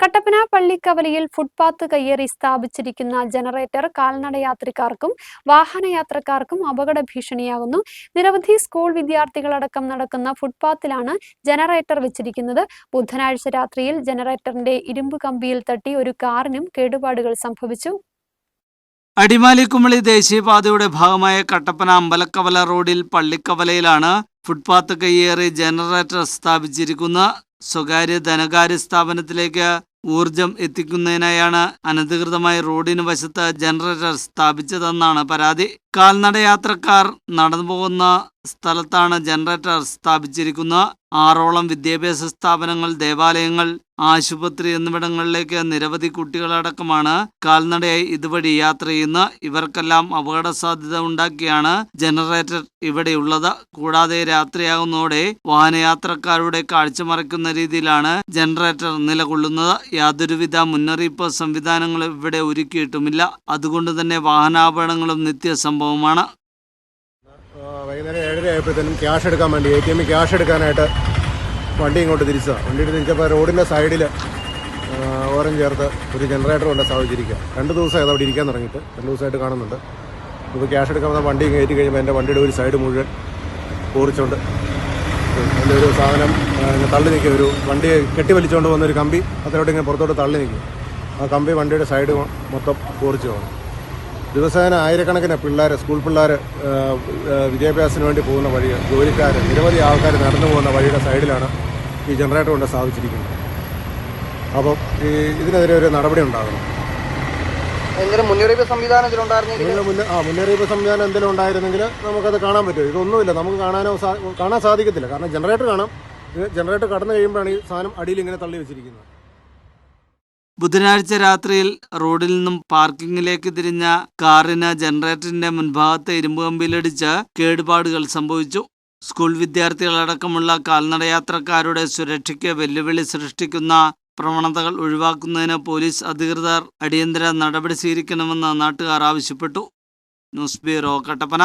Kattappana പള്ളിക്കവലയിൽ footpath കയ്യേറി സ്ഥാപിച്ചിരിക്കുന്ന generator കാൽനടയാത്രികർക്കും വാഹനയാത്രക്കാർക്കും അപകട ഭീഷണിയാകുന്നു. നിരവധി സ്കൂൾ വിദ്യാർത്ഥികളടക്കം നടക്കുന്ന ഫുട്പാത്തിലാണ് ജനറേറ്റർ വെച്ചിരിക്കുന്നത്. ബുധനാഴ്ച രാത്രിയിൽ ജനറേറ്ററിന്റെ ഇരുമ്പ് കമ്പിയിൽ തട്ടി ഒരു കാറിനും കേടുപാടുകൾ സംഭവിച്ചു. അടിമാലി കുമളി ദേശീയപാതയുടെ ഭാഗമായ കട്ടപ്പന അമ്പലക്കവല റോഡിൽ പള്ളിക്കവലയിലാണ് ഫുട്പാത്ത് കയ്യേറി ജനറേറ്റർ സ്ഥാപിച്ചിരിക്കുന്നത്. സ്വകാര്യ ധനകാര്യ സ്ഥാപനത്തിലേക്ക് ഊർജം എത്തിക്കുന്നതിനായാണ് അനധികൃതമായി റോഡിന് വശത്ത് ജനറേറ്റർ സ്ഥാപിച്ചതെന്നാണ് പരാതി. കാൽനടയാത്രക്കാർ നടന്നുപോകുന്ന സ്ഥലത്താണ് ജനറേറ്റർ സ്ഥാപിച്ചിരിക്കുന്നത്. 6ഓളം വിദ്യാഭ്യാസ സ്ഥാപനങ്ങൾ, ദേവാലയങ്ങൾ, ആശുപത്രി എന്നിവിടങ്ങളിലേക്ക് നിരവധി കുട്ടികളടക്കമാണ് കാൽനടയായി ഇതുവഴി യാത്ര ചെയ്യുന്നത്. ഇവർക്കെല്ലാം അപകട സാധ്യത ഉണ്ടാക്കിയാണ് ജനറേറ്റർ ഇവിടെയുള്ളത്. കൂടാതെ രാത്രിയാകുന്നതോടെ വാഹനയാത്രക്കാരുടെ കാഴ്ച മറയ്ക്കുന്ന രീതിയിലാണ് ജനറേറ്റർ നിലകൊള്ളുന്നത്. യാതൊരുവിധ മുന്നറിയിപ്പ് സംവിധാനങ്ങളും ഇവിടെ ഒരുക്കിയിട്ടുമില്ല. അതുകൊണ്ട് തന്നെ വാഹനാപകടങ്ങളും നിത്യസംഭവമാണ്. വൈകുന്നേരം 7:30 ആയപ്പോഴത്തേനും ക്യാഷ് എടുക്കാൻ വേണ്ടി ATM ക്യാഷ് എടുക്കാനായിട്ട് വണ്ടി ഇങ്ങോട്ട് തിരിച്ചതാണ്. വണ്ടി തിരിച്ചപ്പോൾ റോഡിൻ്റെ സൈഡിൽ ഓരം ചേർത്ത് ഒരു ജനറേറ്റർ കൊണ്ട് സ്ഥാപിച്ചിരിക്കുക. 2 ദിവസമായത് അവിടെ ഇരിക്കാൻ തുടങ്ങിയിട്ട്. 2 ദിവസമായിട്ട് കാണുന്നുണ്ട്. ഇപ്പോൾ ക്യാഷ് എടുക്കാൻ വന്ന വണ്ടി കയറ്റി കഴിയുമ്പോൾ എൻ്റെ വണ്ടിയുടെ ഒരു സൈഡ് മുഴുവൻ പോറിച്ചുകൊണ്ട് അതിൻ്റെ ഒരു സാധനം തള്ളി നിൽക്കുക. ഒരു വണ്ടി കെട്ടി വലിച്ചുകൊണ്ട് വന്നൊരു കമ്പി അതിലോട്ട് ഇങ്ങനെ പുറത്തോട്ട് തള്ളി നിൽക്കും. ആ കമ്പി വണ്ടിയുടെ സൈഡ് മൊത്തം പോറിച്ചു പോകും. ദിവസേന ആയിരക്കണക്കിന് പിള്ളേർ, സ്കൂൾ പിള്ളേർ വിദ്യാഭ്യാസത്തിന് വേണ്ടി പോകുന്ന വഴി, ജോലിക്കാർ, നിരവധി ആൾക്കാർ നടന്നു പോകുന്ന വഴിയുടെ സൈഡിലാണ് ഈ ജനറേറ്റർ കൊണ്ട് സ്ഥാപിച്ചിരിക്കുന്നത്. അപ്പം ഇതിനെതിരെ ഒരു നടപടി ഉണ്ടാകണം. മുന്നറിയിപ്പ് സംവിധാനം മുന്നറിയിപ്പ് സംവിധാനം എന്തെങ്കിലും ഉണ്ടായിരുന്നെങ്കിൽ നമുക്കത് കാണാൻ പറ്റും. ഇതൊന്നുമില്ല, നമുക്ക് കാണാൻ സാധിക്കത്തില്ല. കാരണം ജനറേറ്റർ കാണാം. ജനറേറ്റർ കടന്നു കഴിയുമ്പോഴാണ് ഈ സാധനം അടിയിൽ ഇങ്ങനെ തള്ളി വെച്ചിരിക്കുന്നത്. ബുധനാഴ്ച രാത്രിയിൽ റോഡിൽ നിന്നും പാർക്കിങ്ങിലേക്ക് തിരിഞ്ഞ കാറിന് ജനറേറ്ററിന്റെ മുൻഭാഗത്തെ ഇരുമ്പ് കമ്പിയിലിടിച്ച് കേടുപാടുകൾ സംഭവിച്ചു. സ്കൂൾ വിദ്യാർത്ഥികളടക്കമുള്ള കാൽനടയാത്രക്കാരുടെ സുരക്ഷയ്ക്ക് വെല്ലുവിളി സൃഷ്ടിക്കുന്ന പ്രവണതകൾ ഒഴിവാക്കുന്നതിന് പോലീസ് അധികൃതർ അടിയന്തര നടപടി സ്വീകരിക്കണമെന്ന് നാട്ടുകാർ ആവശ്യപ്പെട്ടു. News bureau, Kattappana.